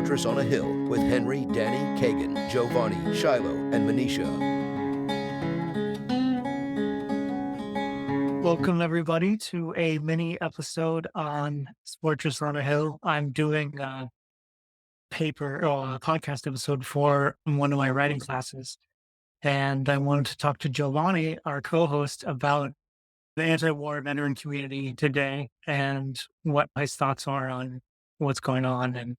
Fortress on a Hill with Henry, Danny, Keagan, Jovanni, Shiloh, and Manisha. Welcome, everybody, to a mini episode on Fortress on a Hill. I'm doing a podcast episode for one of my writing classes. And I wanted to talk to Giovanni, our co-host, about the anti-war veteran community today and what his thoughts are on what's going on and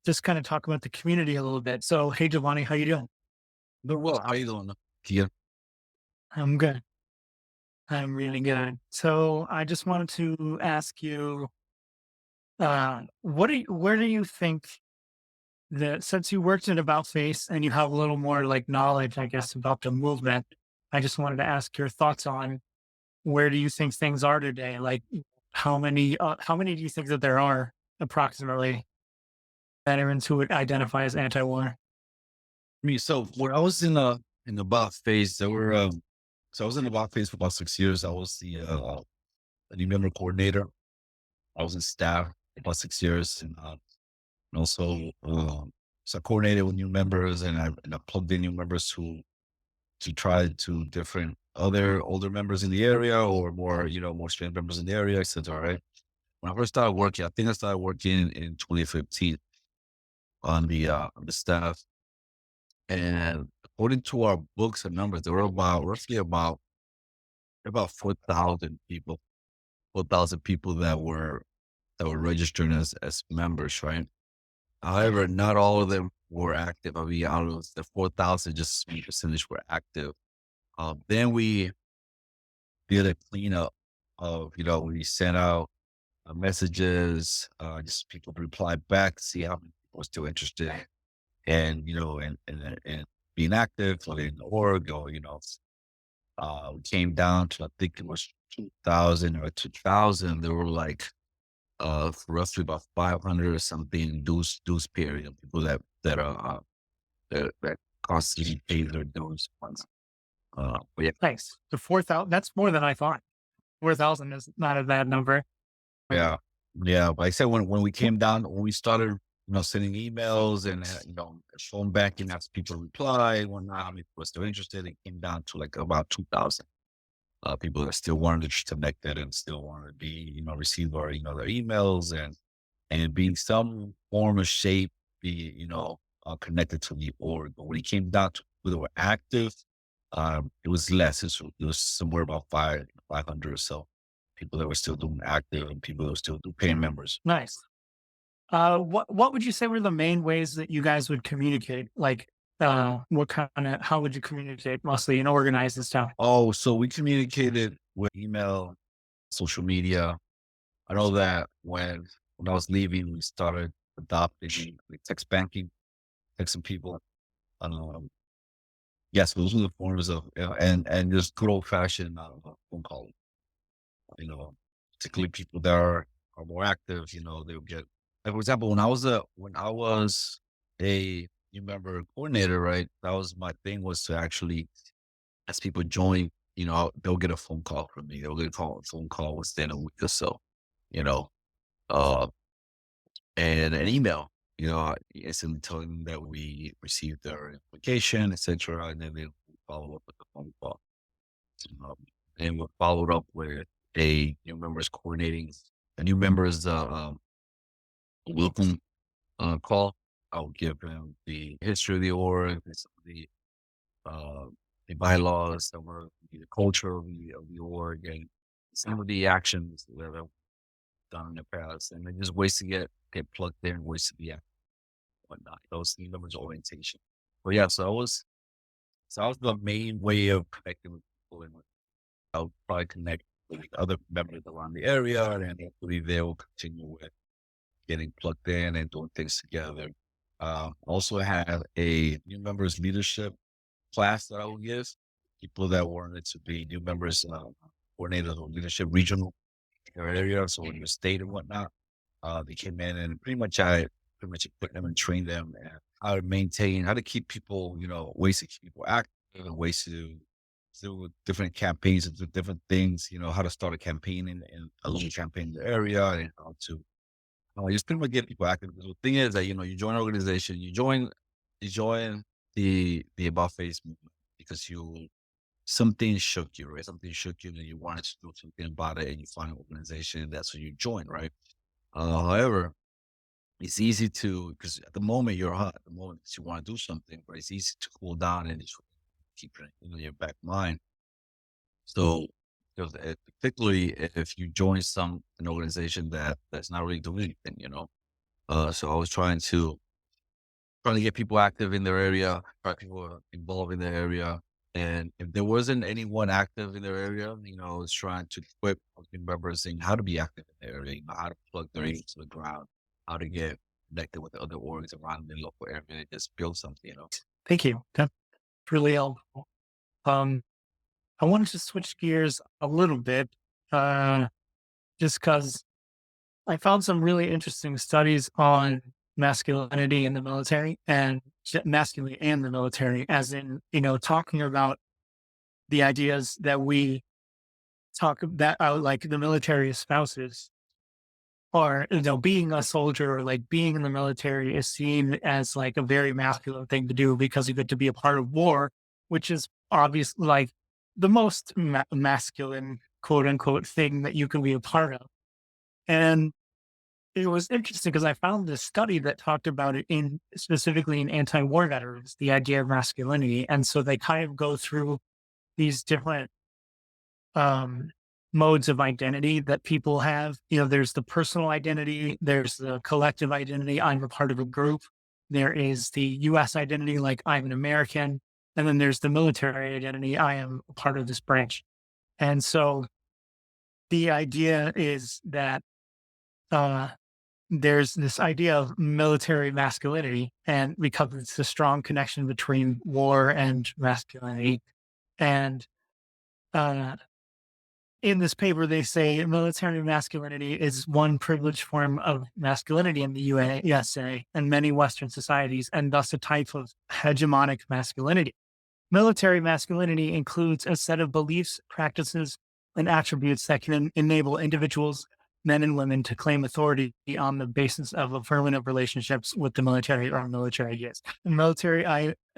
just kind of talk about the community a little bit. So, hey, Giovanni, how you doing? Doing well. How you doing, Keagan? I'm good. I'm really good. So I just wanted to ask you, where do you think that since you worked in About Face and you have a little more like knowledge, I guess, about the movement, I just wanted to ask your thoughts on where do you think things are today? Like how many do you think that there are approximately veterans who would identify as anti-war? So when I was in the bot phase, there were so I was in the bot phase for about 6 years. I was the new member coordinator. I was in staff for about 6 years, and also so I coordinated with new members, and I plugged in new members to try to different other older members in the area or more more experienced members in the area, etc. Right. When I first started working, I think I started working in 2015 on the staff. And according to our books and numbers, there were roughly about 4,000 people, 4,000 people that were registered as members, right? However, not all of them were active. I mean, out of the 4,000, just a percentage were active. Then we did a cleanup of, we sent out messages, just people reply back to see how many people were still interested and and being active or in the org or we came down to I think it was 2000 or 2000. There were like roughly about 500 or something dues period people that are that constantly pay their dues once. But yeah, Thanks. The 4,000, that's more than I thought. 4,000 is not a bad number. yeah, yeah. But like I said when we came down when we started sending emails and phone banking as people reply, whatnot, how many people were still interested. It came down to like about 2,000 people that still wanted to connect it and still wanted to be, receive our, their emails and be in some form or shape, be, connected to the org. But when it came down to whether we're active, it was less. It was somewhere about 500 or so people that were still doing active and people that were still doing paying members. Nice. What would you say were the main ways that you guys would communicate? Like, how would you communicate mostly and organize and stuff? Oh, so we communicated with email, social media. I know that when I was leaving, we started adopting like text banking, texting people. Um, yes, those were the forms of and just good old fashioned phone call. Particularly people that are more active. They'll get. Like for example, when I was a new member coordinator, right? That was my thing was to actually as people join, they'll get a phone call from me. They'll get a phone call within a week or so, you know, uh, and an email, instantly telling them that we received their application, etc. And then they follow up with the phone call. Um, and we're followed up with a new members coordinating a new members welcome call. I'll give them the history of the org, some of uh, the bylaws, some of the culture of the org, and some of the actions that I've done in the past, and then just ways to get plugged in, ways to be active, whatnot. Those new members orientation. But yeah, so that was the main way of connecting with people, and I'll probably connect with other members around the area, and hopefully they will continue with getting plugged in and doing things together. Also have a new members leadership class that I will give people that wanted to be new members, coordinators or leadership regional area, so in the state and whatnot. They came in and I pretty much equipped them and trained them and how to keep people, ways to keep people active and ways to do different campaigns and do different things, how to start a campaign in a little campaign in the area and just pretty much get people active. Because the thing is that, you join an organization, you join the about face movement because something shook you, right? Something shook you and you wanted to do something about it and you find an organization, that's what you join, right? However, it's easy to, because at the moment you're hot, at the moment you want to do something, but it's easy to cool down and just keep it in your back mind. So, because particularly if you join an organization that's not really doing anything. So I was trying to get people active in their area, try people involved in their area. And if there wasn't anyone active in their area, I was trying to equip members in how to be active in the area, how to plug their ears to the ground, how to get connected with the other orgs around the local area and just build something. Thank you. That's really helpful. Um, I wanted to switch gears a little bit, uh, just because I found some really interesting studies on masculinity in the military and masculinity and the military, as in, talking about the ideas that we talk that like the military espouses, or being a soldier or like being in the military is seen as like a very masculine thing to do because you get to be a part of war, which is obviously like the most masculine quote unquote thing that you can be a part of. And it was interesting because I found this study that talked about it in specifically in anti-war veterans, the idea of masculinity. And so they kind of go through these different um, modes of identity that people have. There's the personal identity, there's the collective identity. I'm a part of a group. There is the US identity, like I'm an American. And then there's the military identity. I am a part of this branch. And so the idea is that uh, there's this idea of military masculinity, and because it's a strong connection between war and masculinity. And uh, in this paper, they say military masculinity is one privileged form of masculinity in the USA and many Western societies, and thus a type of hegemonic masculinity. Military masculinity includes a set of beliefs, practices, and attributes that can enable individuals, men and women, to claim authority on the basis of affirmative relationships with the military or military ideas.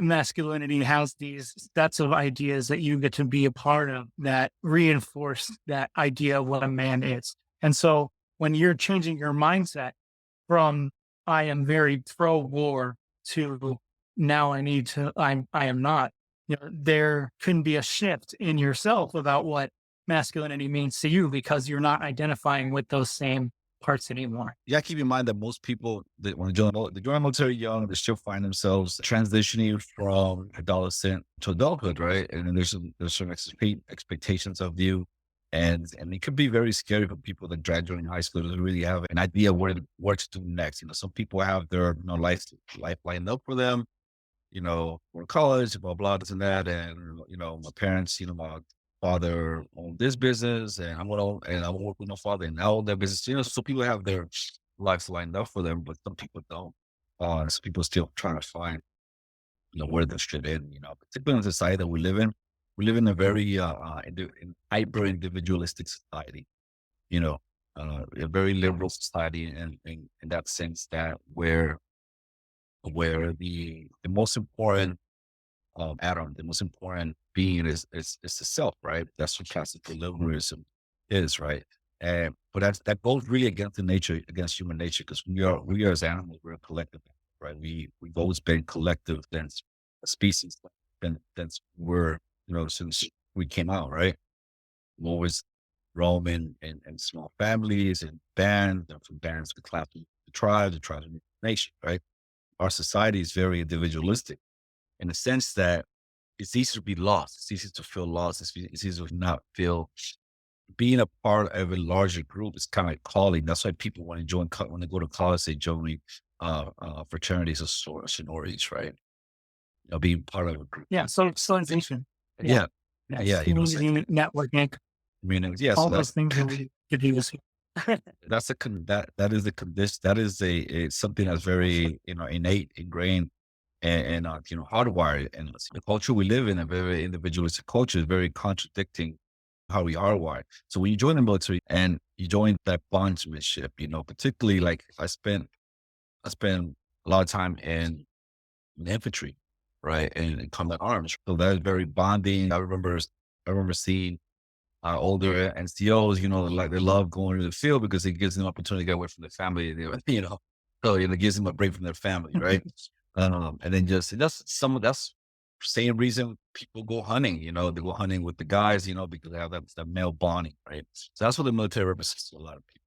Masculinity has these sets of ideas that you get to be a part of that reinforce that idea of what a man is. And so when you're changing your mindset from I am very pro war to now I am not, there can be a shift in yourself about what masculinity means to you because you're not identifying with those same parts anymore. Yeah, keep in mind that most people that when they join the military young, they still find themselves transitioning from adolescent to adulthood, right? And then there's certain expectations of you. And it could be very scary for people that graduate high school to really have an idea what to do next. Some people have their life lined up for them, for college, blah, blah, this and that. And, my parents, my father owned this business and I'm working with my father and I own that business. So people have their lives lined up for them, but some people don't. Some people still trying to find, where they fit in, particularly in the society that we live in. We live in a very, hyper individualistic society, a very liberal society in that sense that where the most important atom, the most important being is the self, right? That's what classical liberalism is, right? And but that goes really against against human nature, because we are as animals, we're a collective, right? We've always been collective since a species, since we're since we came out, right? We're always roaming in small families and bands, and from bands to class to tribes, to tribes to nation, right? Our society is very individualistic in the sense that it's easy to be lost. It's easy to feel lost. It's easy to not feel being a part of a larger group is kind of like calling. That's why people when they go to college, they join fraternities or sororities, right? Being part of a group. Yeah. So socialization. Yeah. Yes. Yeah. Networking. Yeah. All So those things that we could do this. that is a condition. That is a something that's very innate, ingrained, and hardwired. And the culture we live in, a very individualistic culture, is very contradicting how we are wired. So when you join the military and you join that bondsmanship, particularly like I spent a lot of time in infantry, right? And in combat arms. So that is very bonding. I remember seeing older NCOs, like they love going to the field because it gives them opportunity to get away from their family, so it gives them a break from their family, right? And then that's same reason people go hunting, they go hunting with the guys, because they have that male bonding, right? So that's what the military represents to a lot of people.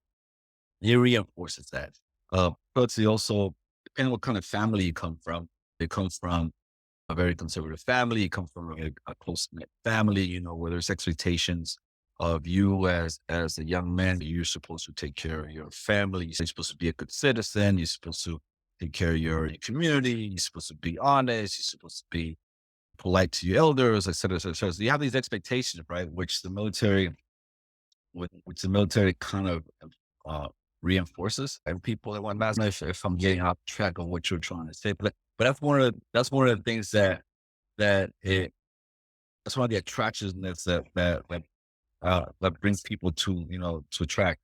It reinforces that. But it also, depending on what kind of family you come from, it comes from a very conservative family, you come from a close knit family, where there's expectations of you as a young man. You're supposed to take care of your family. You're supposed to be a good citizen. You're supposed to take care of your community. You're supposed to be honest. You're supposed to be polite to your elders, et cetera, et cetera, et cetera. So you have these expectations, right? Which the military kind of uh, reinforces, and people that want to know if I'm getting off track of what you're trying to say, but that's one of the things that it that's one of the attractions that brings people to attract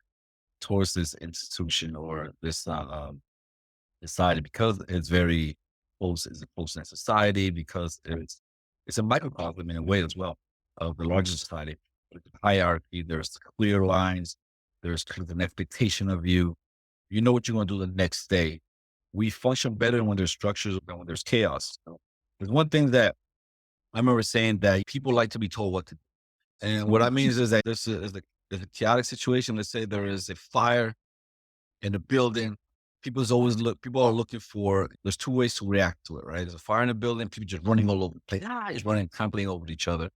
towards this institution or this society, because it's very close. It's a close knit society, because it's a microcosm in a way as well of the larger society. With the hierarchy, there's clear lines. There's kind of an expectation of you. You know what you're going to do the next day. We function better when there's structures than when there's chaos. So there's one thing that I remember saying, that people like to be told what to do. And what I mean is that there's a chaotic situation. Let's say there is a fire in a building. People are looking for, there's two ways to react to it, right? There's a fire in a building, people just running all over the place, just running, trampling over each other,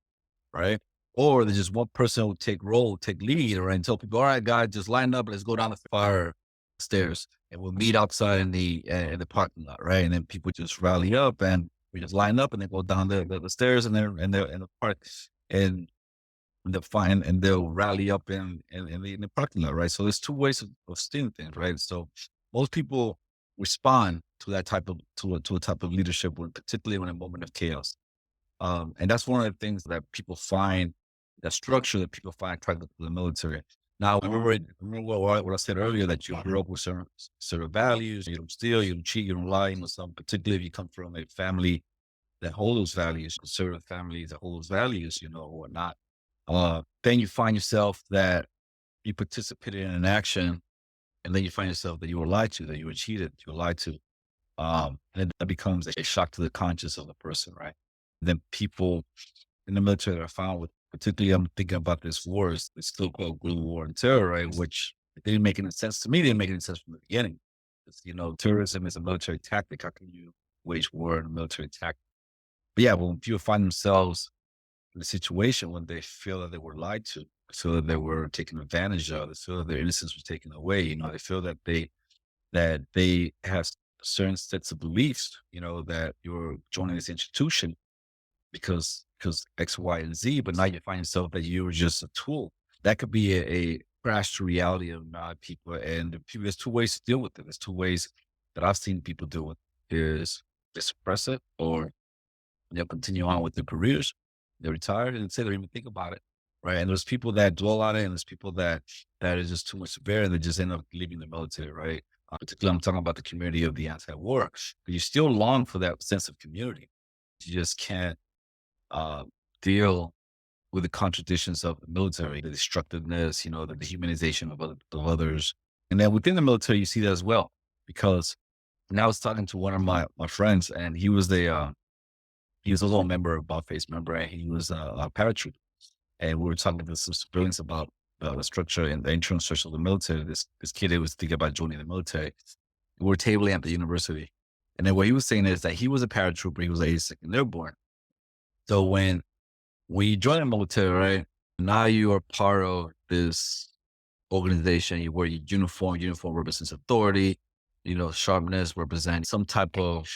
right? Or there's just one person who take lead, right? And tell people, all right, guys, just line up. Let's go down the fire stairs and we'll meet outside in the parking lot, right? And then people just rally up and we just line up and then go down the stairs and they're in the park, and they'll find and they'll rally up in the parking lot, right? So there's two ways of seeing things, right? So most people respond to that type of to a type of leadership, particularly when a moment of chaos. And that's one of the things that people find, that structure that people find attractive to the military. Now, remember what I said earlier, that you grew up with certain values. You don't steal, you don't cheat, you don't lie. Some, particularly if you come from a family that hold those values, conservative families that hold those values, or whatnot. Then you find yourself that you participated in an action, and then you find yourself that you were lied to, that you were cheated, you were lied to. And that becomes a shock to the conscience of the person, right? Then people in the military are found with, particularly I'm thinking about this war, it's still called global war on terror, right? Which didn't make any sense to me, didn't make any sense from the beginning. Terrorism is a military tactic. How can you wage war in a military tactic? But yeah, when people find themselves in a situation when they feel that they were lied to, feel that they were taken advantage of, they feel that their innocence was taken away, they feel that they have certain sets of beliefs, that you're joining this institution because X, Y, and Z, but now you find yourself that you were just a tool. That could be a crash to reality of people. And there's two ways to deal with it. There's two ways that I've seen people deal with it. Is they suppress it, or they'll continue on with their careers. They retire and say they don't even think about it, right? And there's people that dwell on it, and there's people that is just too much severe, and they just end up leaving the military, right? Particularly, I'm talking about the community of the anti-war. But you still long for that sense of community. You just can't deal with the contradictions of the military, the destructiveness, the dehumanization of others. And then within the military, you see that as well, because now I was talking to one of my friends, and he was a little member, a face member, and he was a paratrooper. And we were talking to some civilians about the structure and the internal structure of the military. This kid that was thinking about joining the military. We were tabling at the university. And then what he was saying is that he was a paratrooper, he was a 82nd Airborne. So when you join the military, right, now you are part of this organization. You wear your uniform. Uniform represents authority. Sharpness represents some type of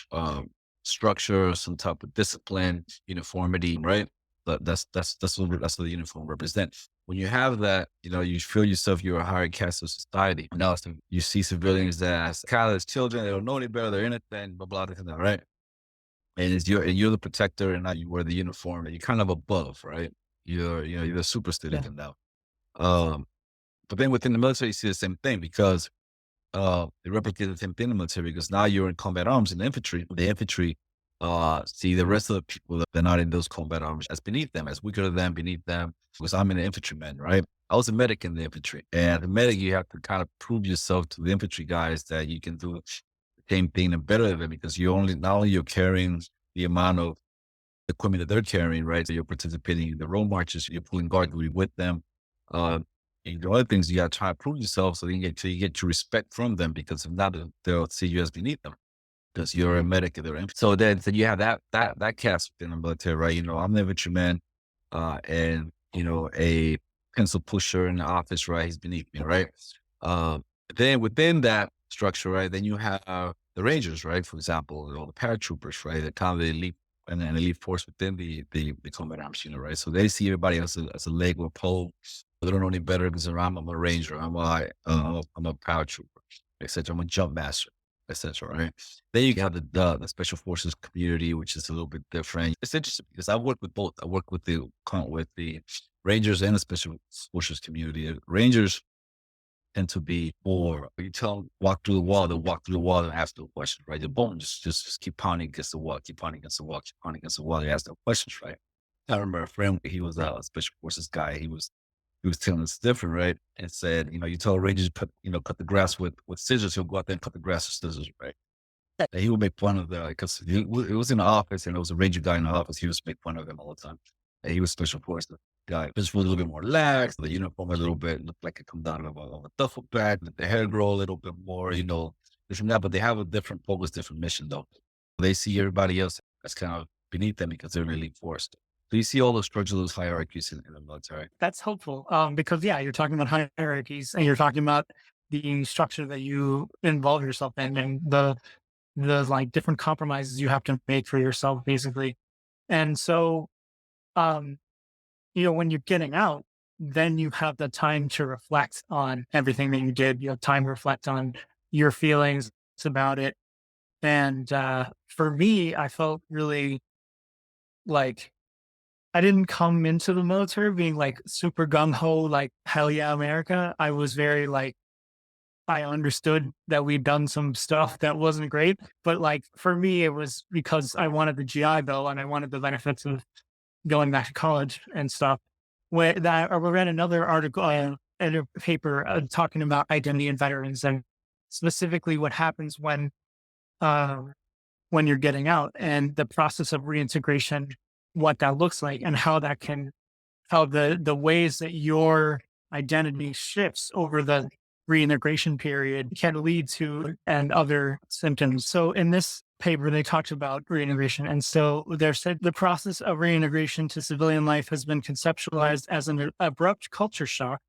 structure, some type of discipline, uniformity, right? But that's what the uniform represents. When you have that, you feel yourself, you're a higher caste of society. Now you see civilians as kind of as children, they don't know any better, they're innocent, blah, blah, blah, blah, right? And you're the protector, and now you wear the uniform, and you're kind of above, right? You're the super student now. But then within the military, you see the same thing because they replicate the same thing in the military because now you're in combat arms in the infantry. The infantry see the rest of the people that are not in those combat arms as beneath them, as weaker than them, beneath them. Because I'm an infantryman, right? I was a medic in the infantry, and the medic, you have to kind of prove yourself to the infantry guys that you can do the same thing and better than them because not only you're carrying the amount of equipment that they're carrying, right? So you're participating in the road marches, you're pulling guard duty with them. And the other things you got to try to prove yourself so you get your respect from them because if not, they'll see you as beneath them because you're a medic and they're infantry. So then you have that cast within the military, right? You know, I'm an infantryman, and you know, a pencil pusher in the office, right? He's beneath me, right? Then within that structure, right? Then you have the Rangers, right? For example, you know, the paratroopers, right? They're kind of the elite and an elite force within the combat arms unit, right? So they see everybody else as a leg or pole. They don't know any better because I'm a ranger, I'm a paratrooper, etc. I'm a jump master, etc. Right? Then you have the special forces community, which is a little bit different. It's interesting because I work with both. I work with the Rangers and the special forces community. Rangers tend to be more, you tell them walk through the wall, they'll walk through the wall and ask no questions, right? The bone just keep pounding against the wall, keep pounding against the wall, keep pounding against the wall. They ask no questions, right? I remember a friend, he was a special forces guy. He was telling us different, right? And said, you know, you tell a ranger to cut the grass with scissors, he'll go out there and cut the grass with scissors, right? And he would make fun of that because it was in the office and there was a ranger guy in the office. He was make fun of him all the time. And he was special forces guy. Just was a little bit more lax, the uniform a little bit looked like it come down of a duffel bag, let the hair grow a little bit more, you know, this and that. But they have a different focus, different mission though. They see everybody else as kind of beneath them because they're really forced. So you see all those structural hierarchies in the military. That's helpful. Because yeah, you're talking about hierarchies and you're talking about the structure that you involve yourself in and the like different compromises you have to make for yourself, basically. And so, um, you know, when you're getting out, then you have the time to reflect on everything that you did. You have time to reflect on your feelings about it. And for me, I felt really like I didn't come into the military being like super gung ho, like hell yeah, America. I was very like, I understood that we'd done some stuff that wasn't great, but like for me, it was because I wanted the GI Bill and I wanted the benefits of going back to college and stuff. Where that I read another article in a paper talking about identity and veterans and specifically what happens uh, when you're getting out and the process of reintegration, what that looks like and how that can how the ways that your identity shifts over the reintegration period can lead to and other symptoms. So in this paper, they talked about reintegration. And so they said the process of reintegration to civilian life has been conceptualized as an abrupt culture shock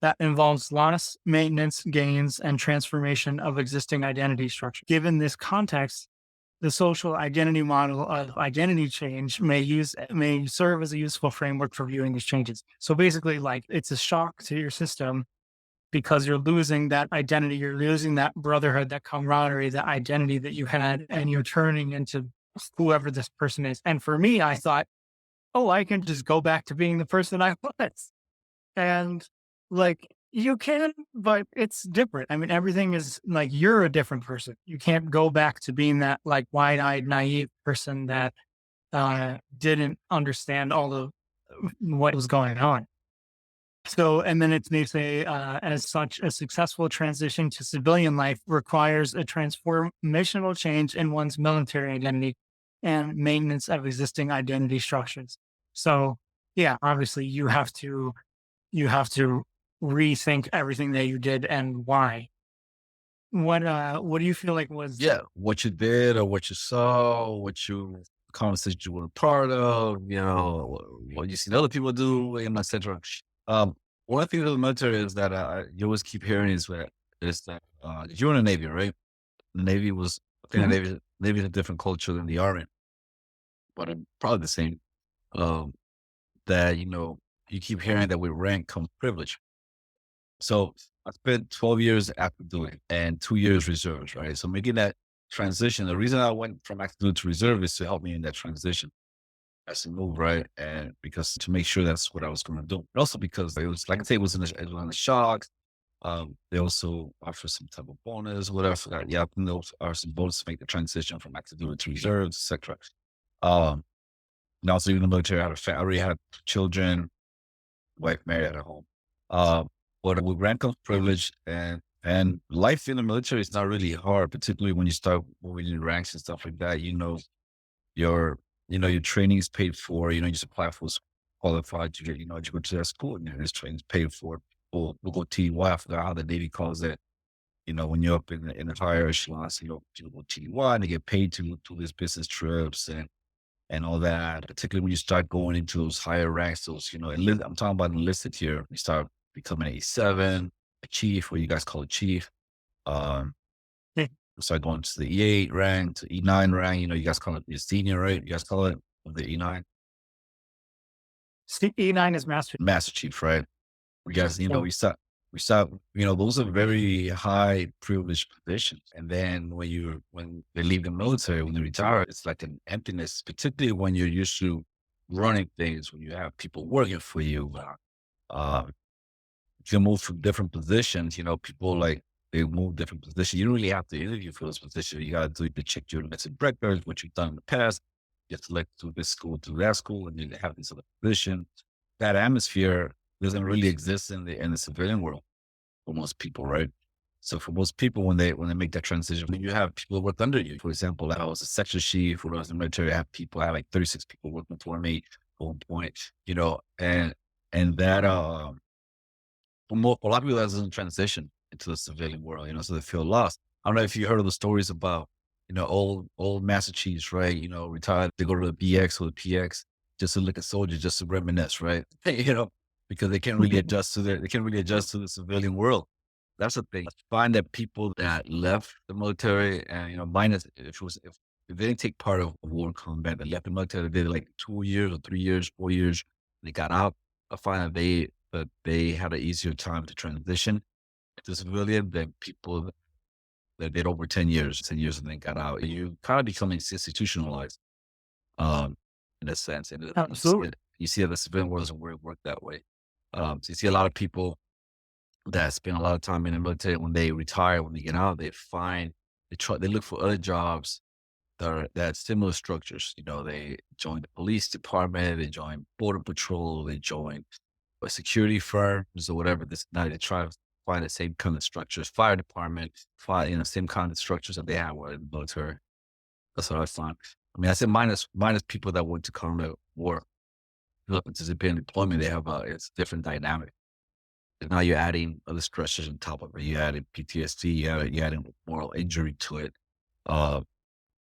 that involves loss, maintenance, gains, and transformation of existing identity structure. Given this context, the social identity model of identity change may serve as a useful framework for viewing these changes. So basically, like it's a shock to your system because you're losing that identity, you're losing that brotherhood, that camaraderie, that identity that you had, and you're turning into whoever this person is. And for me, I thought, oh, I can just go back to being the person I was. And like you can, but it's different. I mean, everything is like you're a different person. You can't go back to being that like wide-eyed, naive person that didn't understand all of what was going on. So, and then they say, as such, a successful transition to civilian life requires a transformational change in one's military identity and maintenance of existing identity structures. So, yeah, obviously, you have to rethink everything that you did and why. What do you feel like was Yeah, what you did or what you saw, what you conversation you were a part of, you know, what you seen other people do, and etc. One thing of the military is that you always keep hearing is that you're in the Navy, right? The Navy was I think Mhm. the Navy is a different culture than the Army, but probably the same. Um, that you know you keep hearing that with rank comes privilege. So I spent 12 years active duty and 2 years reserves, right? So making that transition, the reason I went from active duty to reserve is to help me in that transition as a move, right? And because to make sure that's what I was going to do. But also because it was, like I say, it was in a shock. They also offer some type of bonus, whatever. Yeah, and those are some bonus to make the transition from active duty to reserves, etc. Um, and also in the military, I already had children, wife married at home. But with rank comes privilege, and life in the military is not really hard, particularly when you start moving in ranks and stuff like that. Your your training is paid for. You supply for qualified. You go to that school and this training is paid for. We'll go TY. I forgot how the Navy calls it. When you're up in the higher echelons, you go TY and they get paid to these business trips and all that. Particularly when you start going into those higher ranks, I'm talking about enlisted here. You start becoming A7, a chief, what you guys call a chief. Um, Hmm. start going to the E8 rank, to E9 rank. You guys call it your senior, right? You guys call it the E9 E9 is master. master chief, right? We guys, Yeah. we start, those are very high privileged positions. And then when they leave the military, when they retire, it's like an emptiness, particularly when you're used to running things, when you have people working for you. Uh, you can move to different positions, people like they move different positions. You don't really have to interview for those positions. You got to do the check your limits and records, what you've done in the past. You have to select to this school, to that school, and then have this other position. That atmosphere doesn't really exist in the civilian world for most people, right? So for most people, when they make that transition, when you have people work under you, for example, like I was a section chief when I was in the military, I had like 36 people working for me at one point, and that a lot of people that doesn't transition into the civilian world, so they feel lost. I don't know if you heard of the stories about, old Master Chiefs, right? Retired, they go to the BX or the PX just to look at soldiers, just to reminisce, right? Because they can't really adjust to the civilian world. That's the thing. I find that people that left the military and, minus if they didn't take part of war and combat, they left the military, they did like 2 years or 3 years, 4 years, they got out. I find that they had an easier time to transition to civilian than people that did over 10 years and then got out. You kind of become institutionalized, um, in a sense. And Absolutely. you see that the civilian world doesn't really work that way. So you see a lot of people that spend a lot of time in the military. When they retire, when they get out, they look for other jobs that have similar structures. They join the police department, they join border patrol, they join security firms or whatever. This night they try to find the same kind of structures, fire department, same kind of structures that they have in the military. That's what I find. I mean, I said minus people that went to combat war, participate in deployment. They have it's a different dynamic. And now you're adding other stressors on top of it. You adding PTSD, you adding moral injury to it, uh,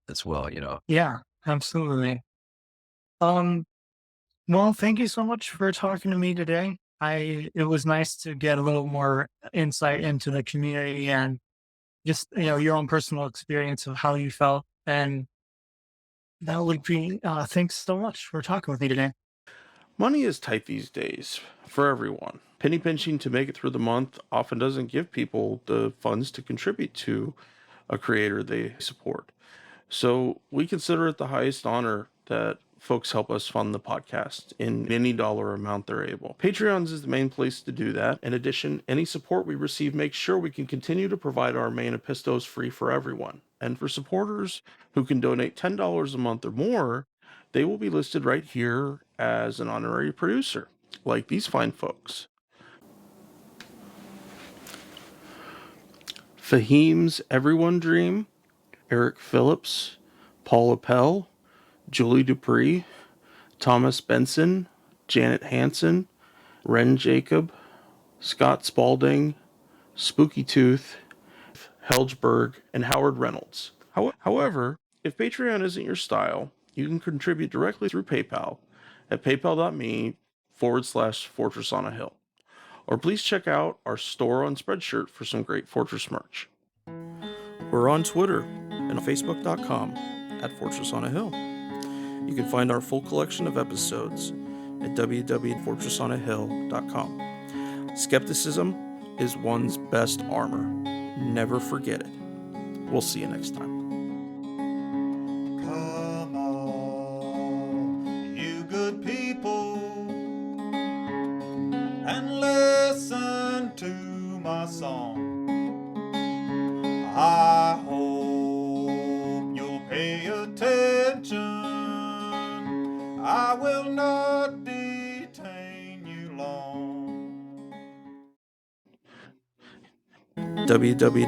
as well. Yeah, absolutely. Um, well, thank you so much for talking to me today. It was nice to get a little more insight into the community and just, your own personal experience of how you felt. And that would be, thanks so much for talking with me today. Money is tight these days for everyone. Penny pinching to make it through the month often doesn't give people the funds to contribute to a creator they support. So we consider it the highest honor that folks help us fund the podcast in any dollar amount they're able. Patreons is the main place to do that. In addition, any support we receive makes sure we can continue to provide our main epistos free for everyone. And for supporters who can donate $10 a month or more, they will be listed right here as an honorary producer, like these fine folks. Fahim's Everyone Dream, Eric Phillips, Paul Appel, Julie Dupree, Thomas Benson, Janet Hansen, Ren Jacob, Scott Spalding, Spooky Tooth, Helgeberg, and Howard Reynolds. However, if Patreon isn't your style, you can contribute directly through PayPal at paypal.me/Fortress on a Hill. Or please check out our store on Spreadshirt for some great Fortress merch. We're on Twitter and Facebook.com@Fortress on a Hill. You can find our full collection of episodes at www.fortressonahill.com. Skepticism is one's best armor. Never forget it. We'll see you next time. Come on, you good people, and listen to my song. I hope you'll pay attention. I will not detain you long. www